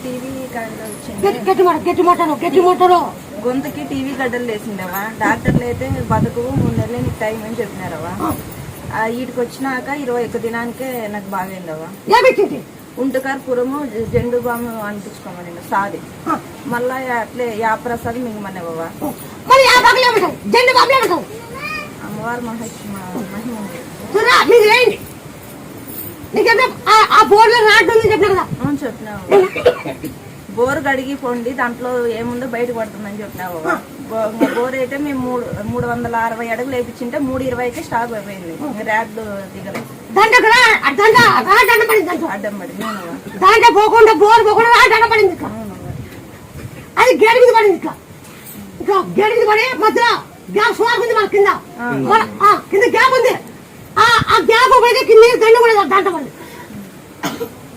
TV గడ్డలు గట్టి motor గొంతుకి TV గడ్డలు లేచిండవా. డాక్టర్లు అయితే బతుకు 3 నెలలు నీకు టైం అని చెప్పినారవా. వీటికి వచ్చినాక 21 దినానికే నాకు బాగైందవా. ఉంటకర్పురము జెండు బాము అనిపించుకోమని సాది మళ్ళా అట్లే యాప్రసాద్ మింగమనేవా. అమ్మవారు మహిమ చెప్పినావు. బోరు గడిగి పొండి దాంట్లో ఏముందో బయట పడుతుందని చెప్పినావు. బోర్ అయితే మేము 360 అడుగులు వేయించింటే 320కే స్టాప్ అయిపోయింది. ర్యాడ్లు దిగలేదు అడ్డం పడి దాంట్లో పోకుండా బోర్ పోకుండా దండ పడింది. అది గేట్ మీద పడింది. ఇట్లా గేట్ మీద పడి మధ్యలో గ్యాప్ సుమారు ఉంది. మన కింద కింద గ్యాప్ ఉంది. ఆ గ్యాప్ పోయితే కింద దండ కూడా దాంట్లో పడింది.